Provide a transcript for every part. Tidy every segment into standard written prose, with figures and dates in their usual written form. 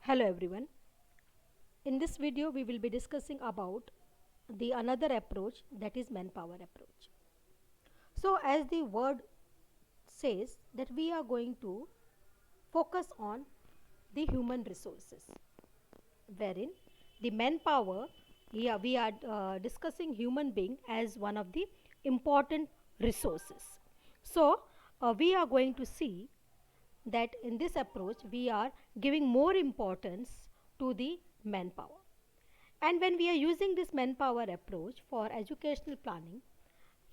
Hello everyone. In this video we will be discussing about the another approach, that is manpower approach. So as the word says, that we are going to focus on the human resources, wherein the manpower, we are discussing human being as one of the important resources. So we are going to see that in this approach we are giving more importance to the manpower. And when we are using this manpower approach for educational planning,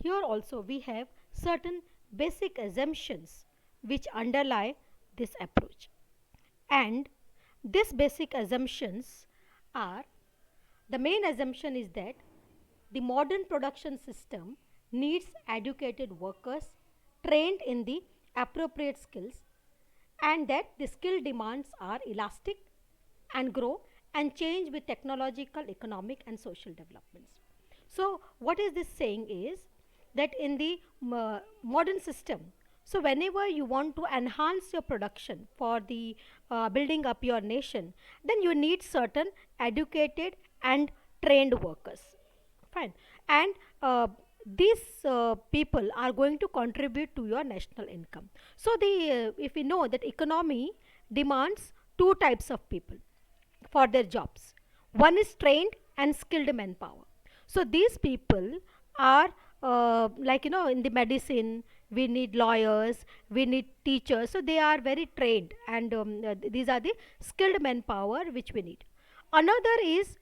here also we have certain basic assumptions which underlie this approach. And these basic assumptions are, the main assumption is that the modern production system needs educated workers trained in the appropriate skills, and that the skill demands are elastic and grow and change with technological, economic and social developments. So what is this saying is that in the modern system, so whenever you want to enhance your production for the building up your nation, then you need certain educated and trained workers. Fine. And these people are going to contribute to your national income. So the if we know that economy demands two types of people for their jobs. One is trained and skilled manpower. So these people are in the medicine we need lawyers, we need teachers. So they are very trained, and these are the skilled manpower which we need. Another is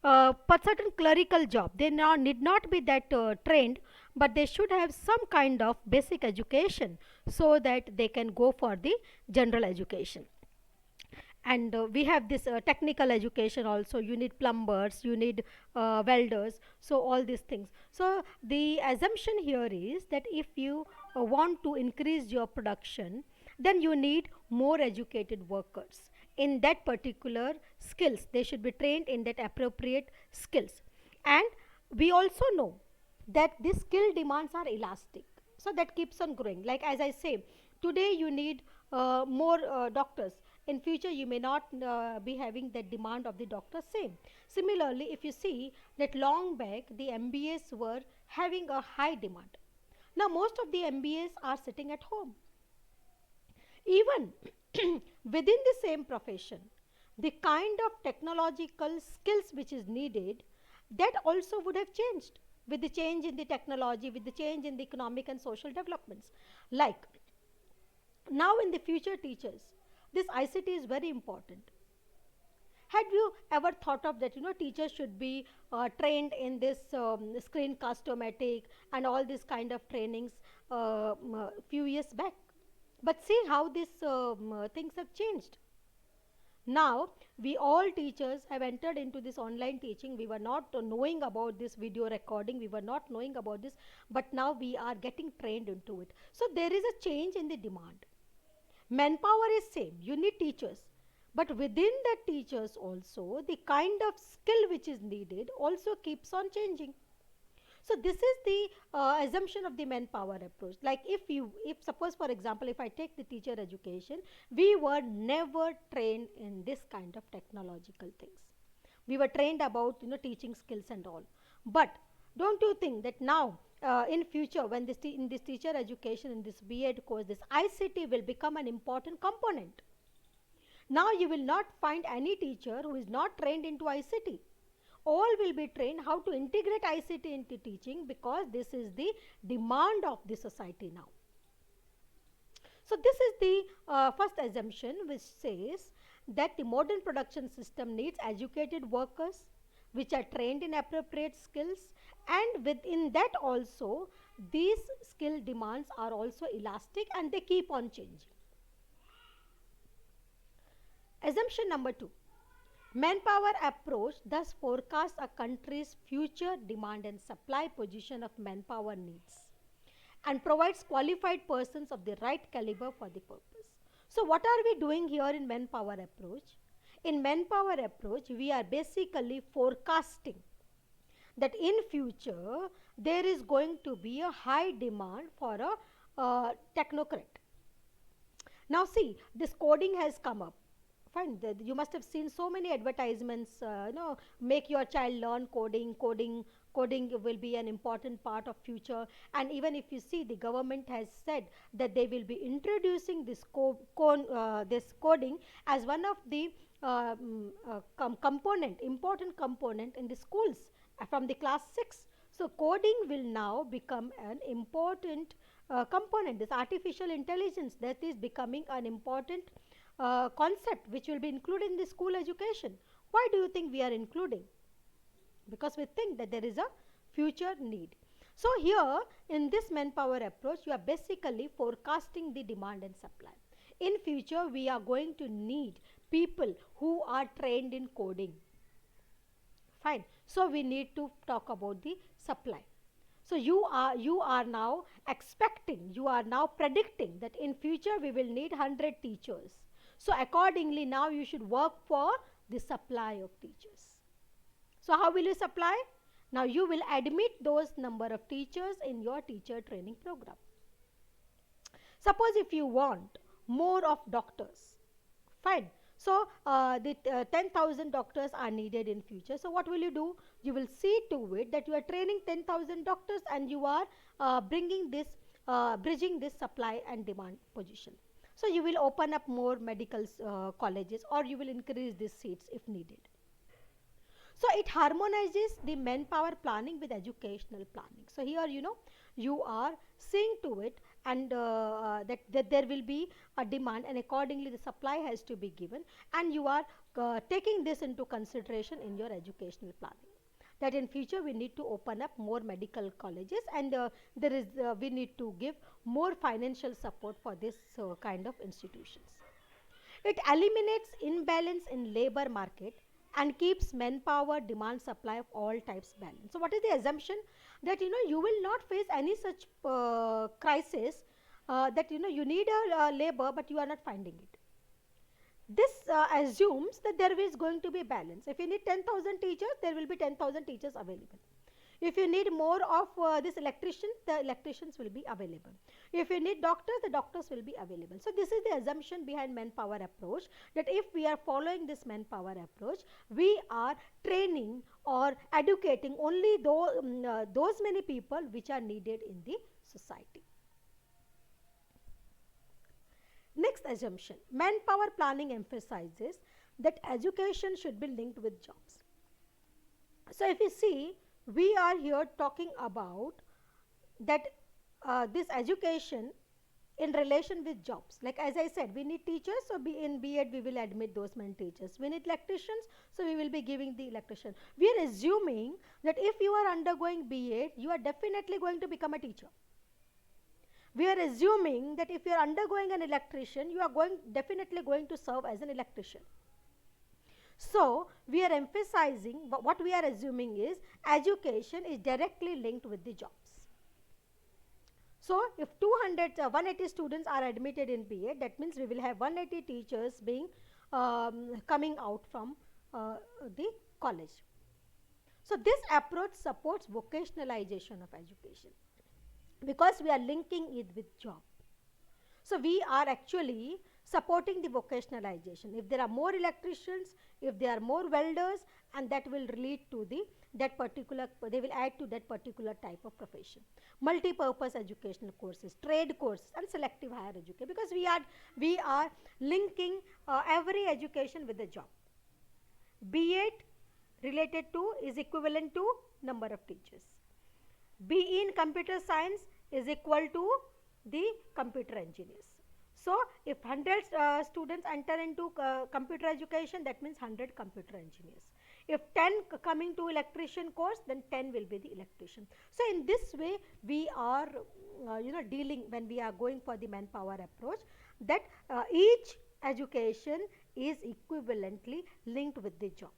for certain clerical job, they need not be that trained, but they should have some kind of basic education so that they can go for the general education. And we have this technical education also, you need plumbers, you need welders, so all these things. So the assumption here is that if you want to increase your production, then you need more educated workers in that particular skills. They should be trained in that appropriate skills. And we also know that these skill demands are elastic, so that keeps on growing. Like as I say, today you need more doctors. In future you may not be having that demand of the doctors same. Similarly, if you see that long back the MBAs were having a high demand. Now most of the MBAs are sitting at home. Even within the same profession, the kind of technological skills which is needed, that also would have changed with the change in the technology, with the change in the economic and social developments. Like now in the future teachers, this ICT is very important. Had you ever thought of that, teachers should be trained in this screencast-o-matic and all this kind of trainings few years back? But see how these things have changed. Now we all teachers have entered into this online teaching. We were not knowing about this video recording, we were not knowing about this, but now we are getting trained into it. So there is a change in the demand. Manpower is same, you need teachers, but within the teachers also the kind of skill which is needed also keeps on changing. So this is the assumption of the manpower approach. Like if suppose for example, if I take the teacher education, we were never trained in this kind of technological things. We were trained about teaching skills and all. But don't you think that now in future, when this in this teacher education, in this B.Ed course, this ICT will become an important component. Now you will not find any teacher who is not trained into ICT. All will be trained how to integrate ICT into teaching, because this is the demand of the society now. So this is the first assumption, which says that the modern production system needs educated workers which are trained in appropriate skills, and within that also these skill demands are also elastic and they keep on changing. Assumption number 2. Manpower approach thus forecasts a country's future demand and supply position of manpower needs and provides qualified persons of the right caliber for the purpose. So what are we doing here in manpower approach? In manpower approach, we are basically forecasting that in future there is going to be a high demand for a technocrat. Now see, this coding has come up. fine. You must have seen so many advertisements, make your child learn coding will be an important part of future. And even if you see, the government has said that they will be introducing this coding as one of the important component in the schools from the class 6. So coding will now become an important component. This artificial intelligence, that is becoming an important concept which will be included in the school education. Why do you think we are including? Because we think that there is a future need. So here in this manpower approach, you are basically forecasting the demand and supply. In future, we are going to need people who are trained in coding. Fine. So we need to talk about the supply. So you are now expecting, you are now predicting that in future we will need 100 teachers. So accordingly, now you should work for the supply of teachers. So how will you supply? Now you will admit those number of teachers in your teacher training program. Suppose if you want more of doctors, fine. So the 10,000 doctors are needed in future. So what will you do? You will see to it that you are training 10,000 doctors and you are bringing this, bridging this supply and demand position. So you will open up more medical colleges, or you will increase these seats if needed. So it harmonizes the manpower planning with educational planning. So here, you are seeing to it, and that there will be a demand, and accordingly the supply has to be given, and you are taking this into consideration in your educational planning, that in future we need to open up more medical colleges, and we need to give more financial support for this kind of institutions. It eliminates imbalance in labor market and keeps manpower demand supply of all types balanced. So what is the assumption? That you will not face any such crisis, that you need a labor but you are not finding it. This assumes that there is going to be balance. If you need 10,000 teachers, there will be 10,000 teachers available. If you need more of this electrician, the electricians will be available. If you need doctors, the doctors will be available. So this is the assumption behind manpower approach, that if we are following this manpower approach, we are training or educating only those many people which are needed in the society. Next assumption, manpower planning emphasizes that education should be linked with jobs. So if you see, we are here talking about that this education in relation with jobs. Like as I said, we need teachers, so in B.Ed we will admit those many teachers. We need electricians, so we will be giving the electrician. We are assuming that if you are undergoing B.Ed, you are definitely going to become a teacher. We are assuming that if you are undergoing an electrician, you are definitely going to serve as an electrician. So we are emphasizing, what we are assuming is education is directly linked with the jobs. So if 180 students are admitted in B.Ed, that means we will have 180 teachers being coming out from the college. So this approach supports vocationalization of education, because we are linking it with job. So we are actually supporting the vocationalization. If there are more electricians, if there are more welders, and that will lead to they will add to that particular type of profession. Multi-purpose educational courses, trade courses, and selective higher education, because we are linking every education with the job. B.Ed related to is equivalent to number of teachers. BE in computer science is equal to the computer engineers. So if 100 students enter into computer education, that means 100 computer engineers. If 10 coming to electrician course, then 10 will be the electrician. So in this way, we are dealing, when we are going for the manpower approach, that each education is equivalently linked with the job.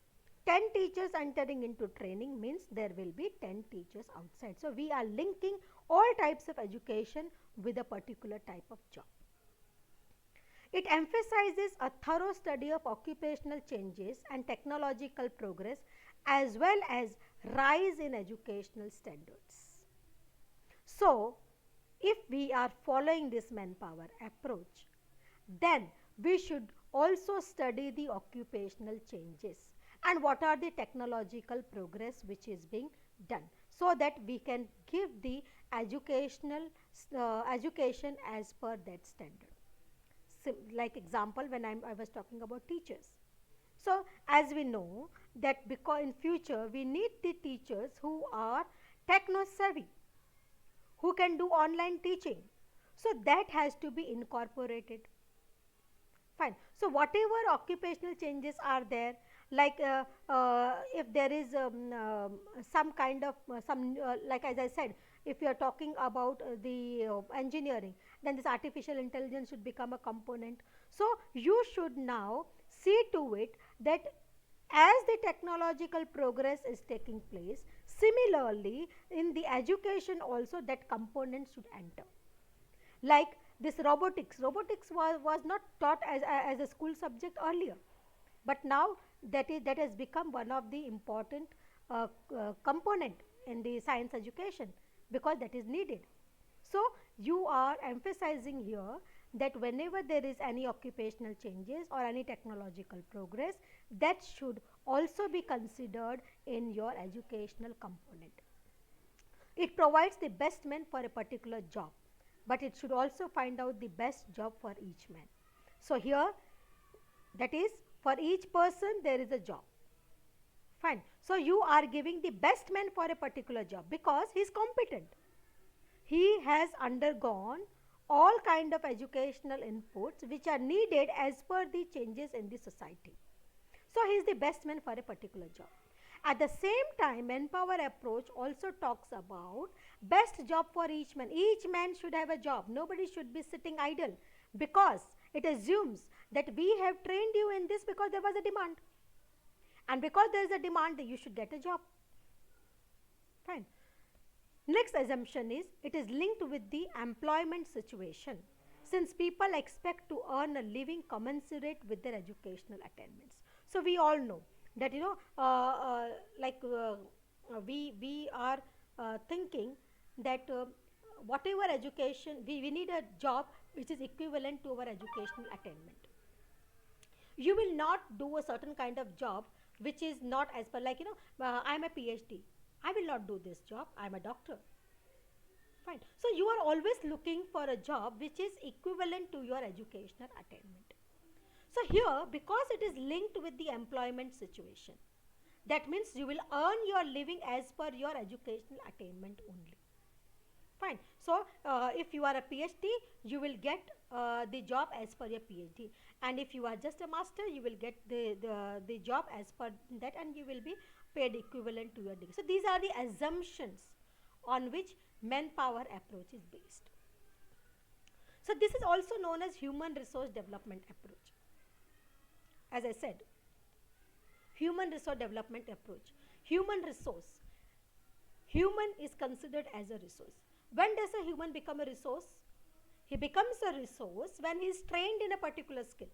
10 teachers entering into training means there will be 10 teachers outside. So we are linking all types of education with a particular type of job. It emphasizes a thorough study of occupational changes and technological progress, as well as rise in educational standards. So if we are following this manpower approach, then we should also study the occupational changes and what are the technological progress which is being done, so that we can give the education as per that standard. Like example, when I was talking about teachers. So as we know that because in future we need the teachers who are techno savvy, who can do online teaching. So that has to be incorporated. Fine. So whatever occupational changes are there, like if there is some kind of like as I said, if you are talking about the engineering, then this artificial intelligence should become a component. So you should now see to it that as the technological progress is taking place, similarly in the education also that component should enter. Like this robotics was not taught as a school subject earlier, but now that has become one of the important component in the science education, because that is needed. So you are emphasizing here that whenever there is any occupational changes or any technological progress, that should also be considered in your educational component. It provides the best man for a particular job, but it should also find out the best job for each man. So here, that is, for each person there is a job. Fine. So you are giving the best man for a particular job because he is competent. He has undergone all kind of educational inputs which are needed as per the changes in the society. So he is the best man for a particular job. At the same time, manpower approach also talks about best job for each man. Each man should have a job. Nobody should be sitting idle, because it assumes that we have trained you in this because there was a demand. And because there is a demand, you should get a job. Fine. Next assumption is it is linked with the employment situation, since people expect to earn a living commensurate with their educational attainments. So we all know that we are thinking that whatever education we need a job which is equivalent to our educational attainment. You will not do a certain kind of job which is not as per, like I am a PhD, I will not do this job, I am a doctor. Fine. So you are always looking for a job which is equivalent to your educational attainment. So here, because it is linked with the employment situation, that means you will earn your living as per your educational attainment only. Fine. So if you are a PhD, you will get the job as per your PhD, and if you are just a master, you will get the job as per that, and you will be paid equivalent to your degree. So these are the assumptions on which manpower approach is based. So this is also known as human resource development approach. As I said, human resource development approach. Human resource. Human is considered as a resource. When does a human become a resource? He becomes a resource when he is trained in a particular skill.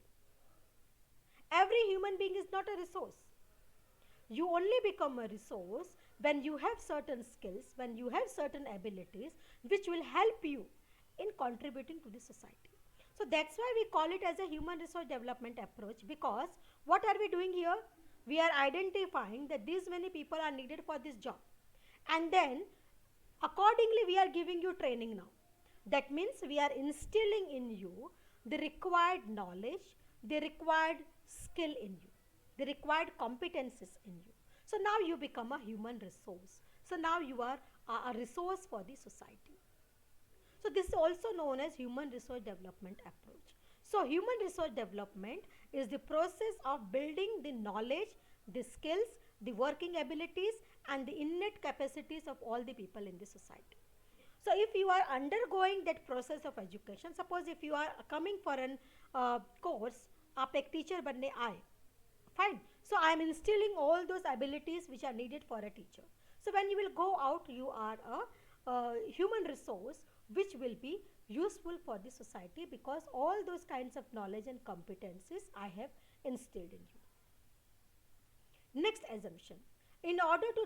Every human being is not a resource. You only become a resource when you have certain skills, when you have certain abilities which will help you in contributing to the society. So that's why we call it as a human resource development approach, because what are we doing here? We are identifying that these many people are needed for this job, and then accordingly we are giving you training now. That means we are instilling in you the required knowledge, the required skill in you, the required competences in you. So now you become a human resource. So now you are a resource for the society. So this is also known as human resource development approach. So human resource development is the process of building the knowledge, the skills, the working abilities, and the innate capacities of all the people in the society. So if you are undergoing that process of education, suppose if you are coming for an course, आप एक teacher बनने आए, fine. So I am instilling all those abilities which are needed for a teacher. So when you will go out, you are a human resource which will be useful for the society, because all those kinds of knowledge and competencies I have instilled in you. Next assumption. In order to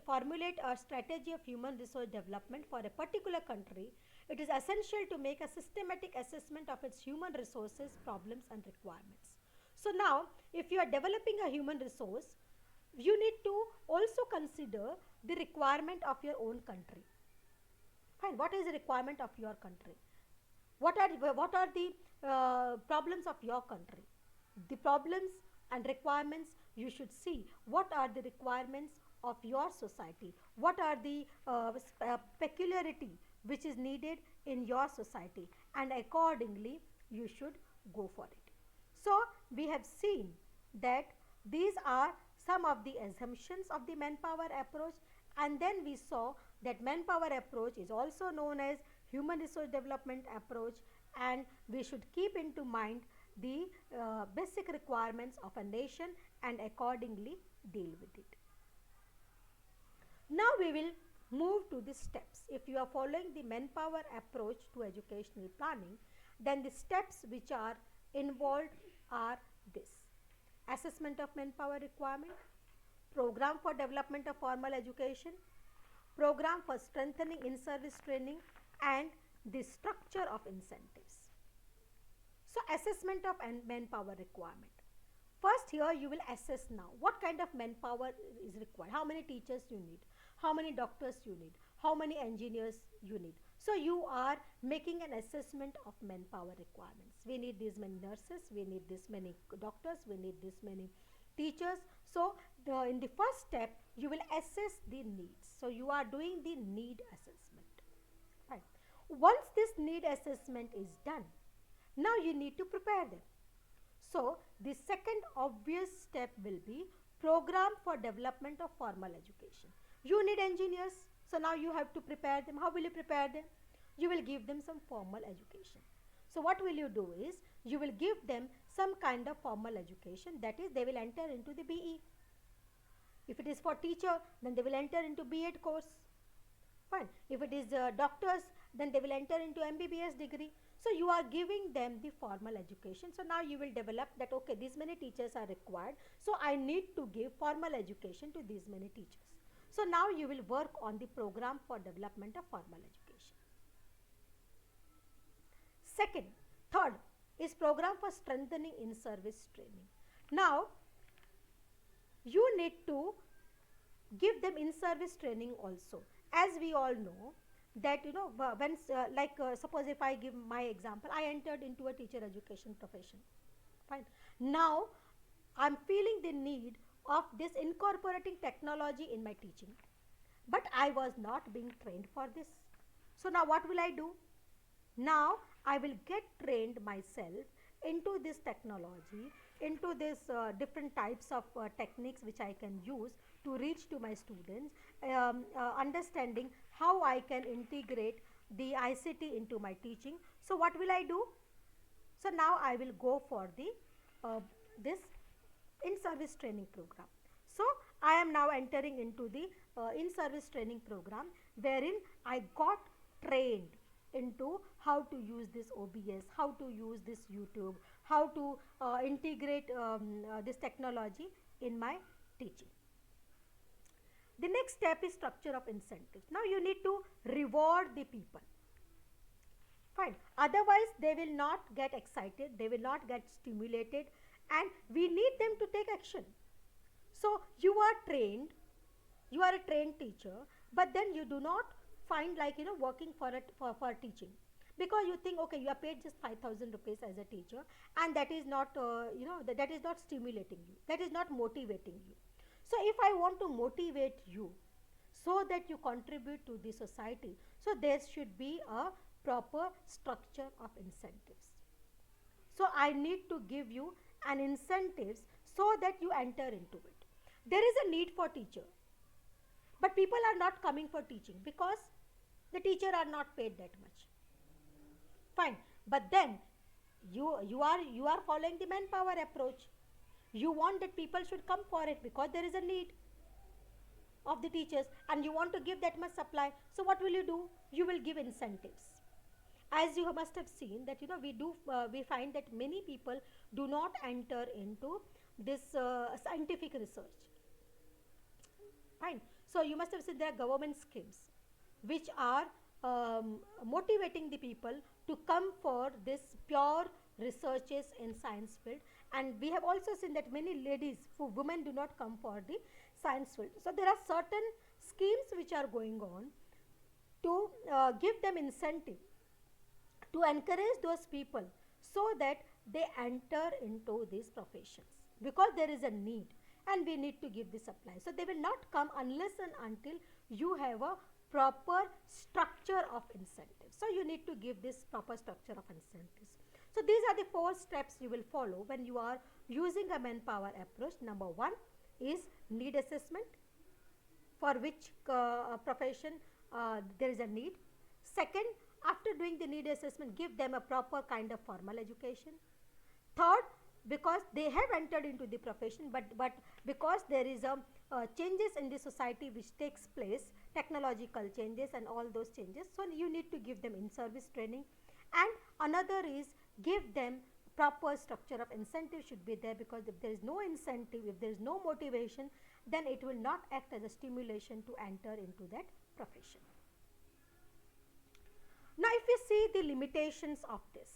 formulate a strategy of human resource development for a particular country, it is essential to make a systematic assessment of its human resources, problems and requirements. So now, if you are developing a human resource, you need to also consider the requirement of your own country. Fine. What is the requirement of your country? What are the problems of your country? The problems and requirements, you should see what are the requirements of your society, what are the peculiarity which is needed in your society, and accordingly you should go for it. So we have seen that these are some of the assumptions of the manpower approach, and then we saw that manpower approach is also known as human resource development approach, and we should keep into mind the basic requirements of a nation and accordingly deal with it. Now we will move to the steps. If you are following the manpower approach to educational planning, then the steps which are involved are this: assessment of manpower requirement, program for development of formal education, program for strengthening in-service training, and the structure of incentives. So, assessment of manpower requirement. First, here you will assess now what kind of manpower is required, how many teachers you need, how many doctors you need, how many engineers you need. So, you are making an assessment of manpower requirements. We need this many nurses, we need this many doctors, we need this many teachers. So, in the first step, you will assess the needs. So, you are doing the need assessment. Right. Once this need assessment is done, now you need to prepare them. So, the second obvious step will be program for development of formal education. You need engineers, so now you have to prepare them. How will you prepare them? You will give them some formal education. So, what will you do is, you will give them some kind of formal education, that is they will enter into the BE. If it is for teacher, then they will enter into B.Ed course. Fine. If it is doctors, then they will enter into MBBS degree. So, you are giving them the formal education. So, now you will develop that, okay, these many teachers are required. So, I need to give formal education to these many teachers. So, now you will work on the program for development of formal education. Third is program for strengthening in-service training. Now, you need to give them in-service training also. As we all know that, when suppose if I give my example, I entered into a teacher education profession. Fine. Now, I am feeling the need of this incorporating technology in my teaching, but I was not being trained for this. So, now what will I do? Now, I will get trained myself into this technology, into this different types of techniques which I can use to reach to my students, understanding how I can integrate the ICT into my teaching. So, what will I do? So, now I will go for the this in-service training program. So, I am now entering into the in-service training program, wherein I got trained into how to use this OBS, how to use this YouTube, how to integrate this technology in my teaching. The next step is structure of incentives. Now, you need to reward the people. Fine. Otherwise, they will not get excited, they will not get stimulated, and we need them to take action. So, you are trained, you are a trained teacher, but then you do not find like working for teaching, because you think, okay, you are paid just 5,000 rupees as a teacher, and that is not that is not stimulating you, that is not motivating you. So, if I want to motivate you so that you contribute to the society, so there should be a proper structure of incentives. So, I need to give you an incentives so that you enter into it. There is a need for teacher, but people are not coming for teaching because the teacher are not paid that much. Fine, but then you are following the manpower approach. You want that people should come for it because there is a need of the teachers, and you want to give that much supply. So, what will you do? You will give incentives. As you must have seen that we find that many people do not enter into this scientific research. Fine. So, you must have seen there are government schemes which are motivating the people to come for this pure researches in science field, And we have also seen that many ladies, women do not come for the science field. So there are certain schemes which are going on to give them incentive, to encourage those people so that they enter into these professions, because there is a need and we need to give the supply. So they will not come unless and until you have a proper structure of incentives. So you need to give this proper structure of incentives. So these are the 4 steps you will follow when you are using a manpower approach. Number 1 is need assessment, for which profession there is a need. Second, after doing the need assessment, give them a proper kind of formal education. Third, because they have entered into the profession, but because there is a changes in the society which takes place, technological changes and all those changes, so you need to give them in-service training. And another is give them proper structure of incentive should be there, because if there is no incentive, if there is no motivation, then it will not act as a stimulation to enter into that profession. Now, if we see the limitations of this,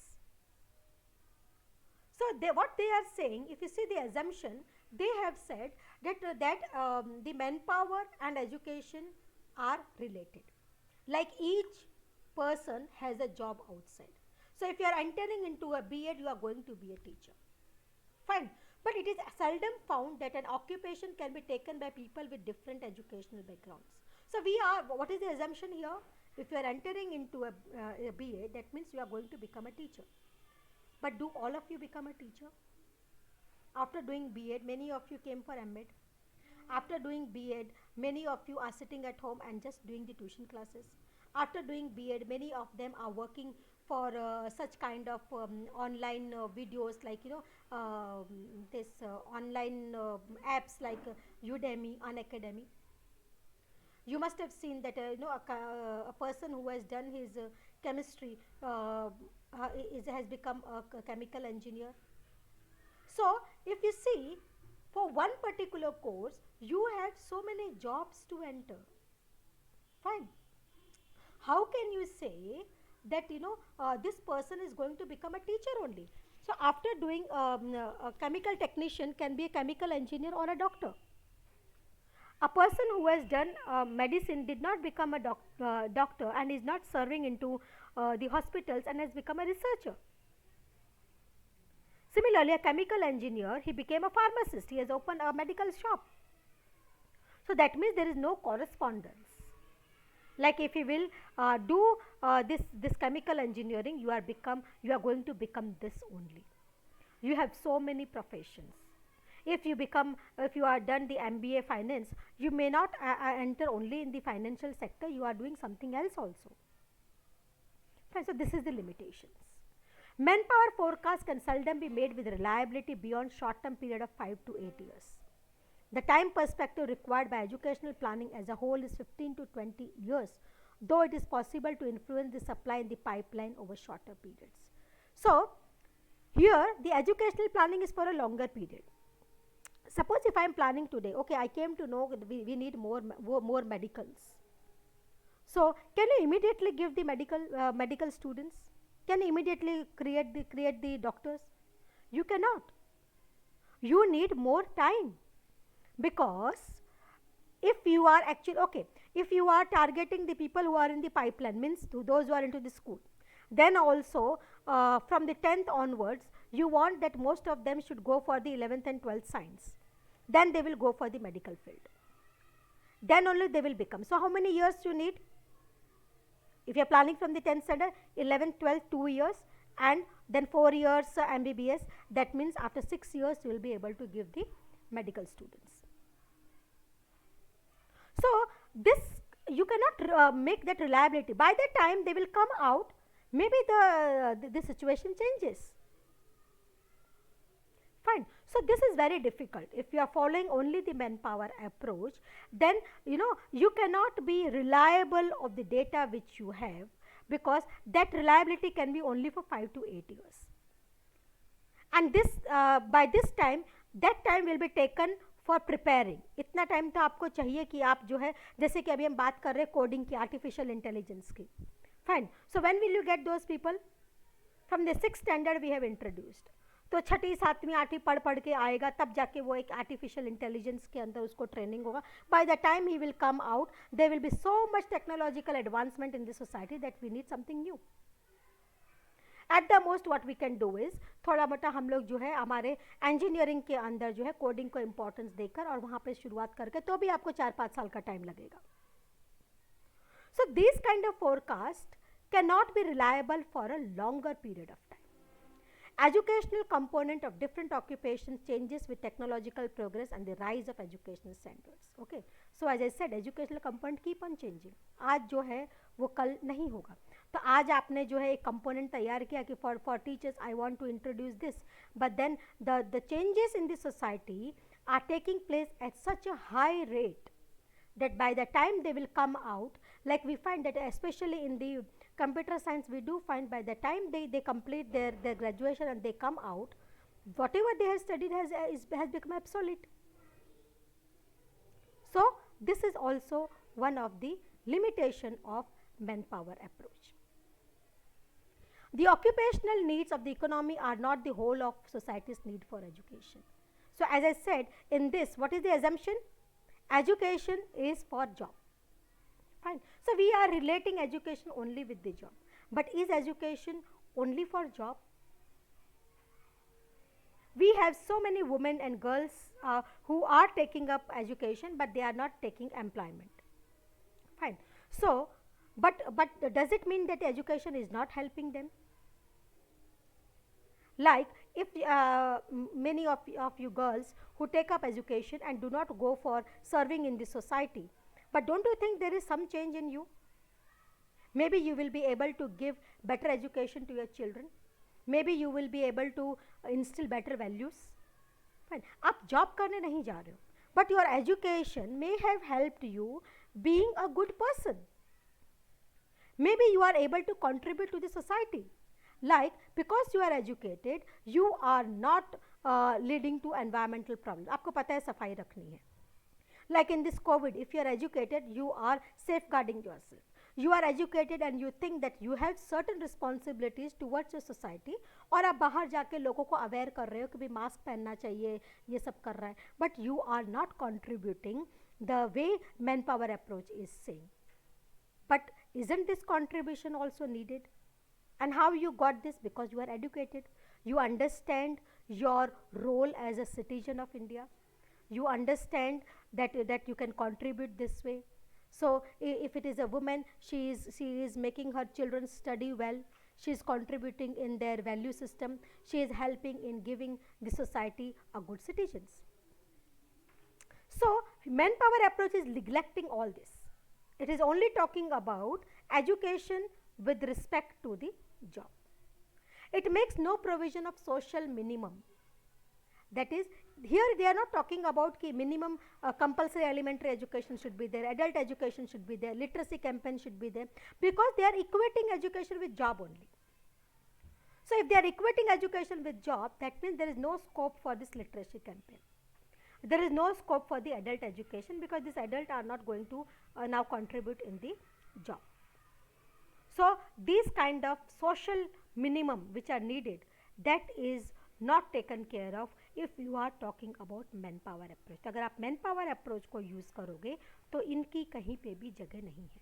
so what they are saying, if you see the assumption, they have said that the manpower and education are related. Like each person has a job outside. So if you are entering into a B.Ed, you are going to be a teacher. Fine. But it is seldom found that an occupation can be taken by people with different educational backgrounds. So what is the assumption here? If you are entering into a B.Ed, that means you are going to become a teacher. But do all of you become a teacher? After doing B.Ed, many of you came for M.Ed. After doing B.Ed, many of you are sitting at home and just doing the tuition classes. After doing B.Ed, many of them are working for such kind of online videos, like this online apps like Udemy, Unacademy. You must have seen that a person who has done his chemistry has become a chemical engineer. So if you see, for one particular course, you have so many jobs to enter. Fine. How can you say that this person is going to become a teacher only? So after doing a chemical technician can be a chemical engineer or a doctor. A person who has done medicine did not become a doctor and is not serving into the hospitals and has become a researcher. Similarly, a chemical engineer, he became a pharmacist, he has opened a medical shop. So that means there is no correspondence. Like if you will do this chemical engineering, you are going to become this only. You have so many professions. If you are done the MBA finance, you may not enter only in the financial sector, you are doing something else also. Fine, so this is the limitations. Manpower forecast can seldom be made with reliability beyond short-term period of 5 to 8 years. The time perspective required by educational planning as a whole is 15 to 20 years, though it is possible to influence the supply in the pipeline over shorter periods. So here the educational planning is for a longer period. Suppose if I am planning today, okay, I came to know we need more medicals. So can you immediately give the medical students? Can you immediately create the doctors? You cannot. You need more time, because if you are actually if you are targeting the people who are in the pipeline, means to those who are into the school, then also from the 10th onwards, you want that most of them should go for the 11th and 12th science. Then they will go for the medical field. Then only they will become. So how many years you need? If you are planning from the 10th standard, 11th, 12th, 2 years, and then 4 years MBBS, that means after 6 years you will be able to give the medical students. So this you cannot make that reliability. By the time they will come out, maybe the situation changes. Fine. So this is very difficult. If you are following only the manpower approach, then you cannot be reliable of the data which you have, because that reliability can be only for 5 to 8 years. And this by this time, that time will be taken for preparing. इतना time तो आपको चाहिए कि आप जो है, जैसे कि अभी हम बात कर रहे हैं कोडिंग की, आर्टिफिशियल इंटेलिजेंस की. Fine. So when will you get those people? From the 6th standard we have introduced. तो छठी सातवीं आठवीं पढ़ पढ़ के आएगा, तब जाके वो एक आर्टिफिशियल इंटेलिजेंस के अंदर उसको ट्रेनिंग होगा. By the time he will come out, there will be so much technological advancement in this society that we need something new. At the most what we can do is, थोड़ा मोटा हम लोग जो है हमारे engineering के अंदर जो है कोडिंग को इंपॉर्टेंस देकर और वहाँ पे शुरुआत करके, तो भी आपको 4-5 साल का टाइम लगेगा. So this kind of forecast can not be reliable for a longer period of time. Educational component of different occupations changes with technological progress and the rise of educational standards. Okay, so as I said, educational component keep on changing. आज जो है वो कल नहीं होगा. तो आज आपने जो है एक component तैयार किया कि for teachers I want to introduce this, but then the changes in the society are taking place at such a high rate that by the time they will come out, like we find that especially in the computer science, we do find by the time they complete their graduation and they come out, whatever they have studied has become obsolete. So this is also one of the limitation of manpower approach. The occupational needs of the economy are not the whole of society's need for education. So as I said, in this, what is the assumption? Education is for job. Fine. So we are relating education only with the job. But is education only for job? We have so many women and girls who are taking up education, but they are not taking employment. Fine. So, but does it mean that education is not helping them? Like if many of you girls who take up education and do not go for serving in the society, but don't you think there is some change in you? Maybe you will be able to give better education to your children. Maybe you will be able to instill better values. Fine. आप job करने नहीं जा रहे हो, but your education may have helped you being a good person. Maybe you are able to contribute to the society. Like because you are educated, you are not leading to environmental problems. आपको पता है सफाई रखनी है. Like in this COVID, if you are educated, you are safeguarding yourself. You are educated and you think that you have certain responsibilities towards your society, और आप बाहर जाके लोगों को अवेयर कर रहे हो कि भी मास्क पहनना चाहिए, ये सब कर रहा है, but you are not contributing the way manpower approach is saying. But isn't this contribution also needed? And how you got this? Because you are educated. You understand your role as a citizen of India. You understand that you can contribute this way. So if it is a woman, she is making her children study well. She is contributing in their value system. She is helping in giving the society a good citizens. So manpower approach is neglecting all this. It is only talking about education with respect to the job. It makes no provision of social minimum. That is, here they are not talking about ki minimum compulsory elementary education should be there, adult education should be there, literacy campaign should be there, because they are equating education with job only. So if they are equating education with job, that means there is no scope for this literacy campaign. There is no scope for the adult education, because these adults are not going to now contribute in the job. So these kind of social minimum which are needed, that is not taken care of if you are talking about manpower approach. तो अगर आप manpower approach को use करोगे तो इनकी कहीं पे भी जगह नहीं है.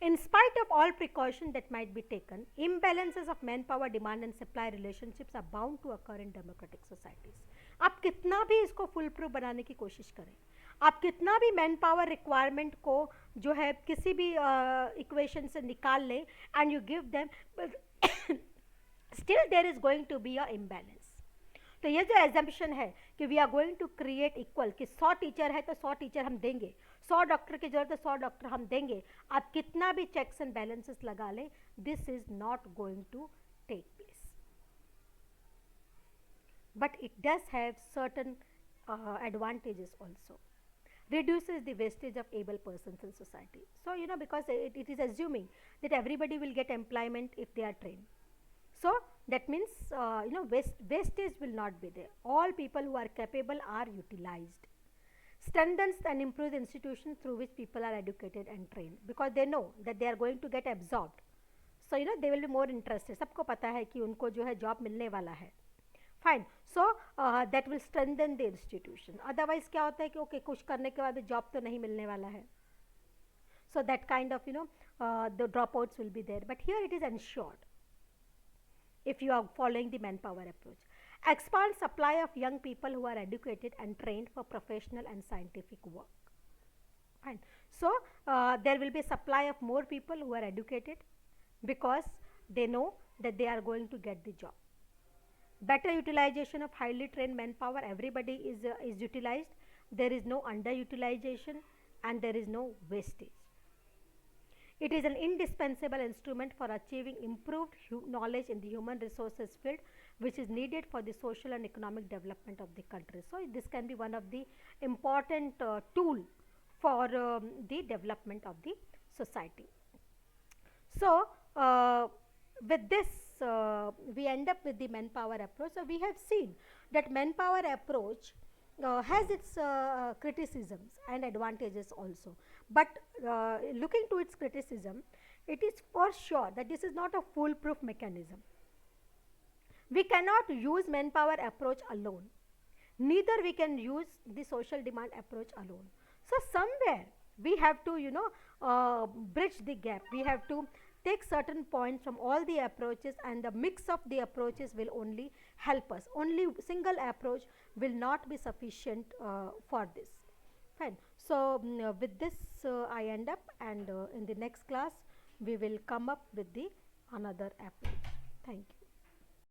In spite of all precautions that might be taken, imbalances of manpower demand and supply relationships are bound to occur in democratic societies. आप कितना भी इसको full proof बनाने की कोशिश करें, आप कितना भी manpower requirement को जो है किसी भी equation से निकाल लें and you give them, still there is going to be a imbalance. तो ये जो assumption है कि we are going to create equal, कि 100 टीचर है तो 100 टीचर हम देंगे, 100 डॉक्टर की जरूरत है 100 डॉक्टर हम देंगे, आप कितना भी checks and balances लगा लें, this is not going to take place. But it does have certain advantages also. Reduces the wastage of able persons in society. So because it is assuming that everybody will get employment if they are trained. So that means wastage will not be there. All people who are capable are utilized. Strengthens and improves institutions through which people are educated and trained, because they know that they are going to get absorbed. so they will be more interested. सबको पता है कि उनको जो है job मिलने वाला है. Fine. So that will strengthen the institution. Otherwise क्या होता है कि ओके कुछ करने के बाद जॉब तो नहीं मिलने वाला है. So that kind of the dropouts will be there, but here it is ensured if you are following the manpower approach. Expand supply of young people who are educated and trained for professional and scientific work. Fine. So there will be supply of more people who are educated because they know that they are going to get the job. Better utilization of highly trained manpower. Everybody is utilized. There is no underutilization and there is no wastage. It is an indispensable instrument for achieving improved knowledge in the human resources field, which is needed for the social and economic development of the country. So this can be one of the important tool for the development of the society. So with this we end up with the manpower approach. So we have seen that manpower approach has its criticisms and advantages also, but looking to its criticism, it is for sure that this is not a foolproof mechanism. We cannot use manpower approach alone, neither we can use the social demand approach alone. So somewhere we have to bridge the gap. We have to take certain points from all the approaches, and the mix of the approaches will only help us. Only single approach will not be sufficient for this. Fine. So with this I end up, and in the next class we will come up with the another approach. Thank you.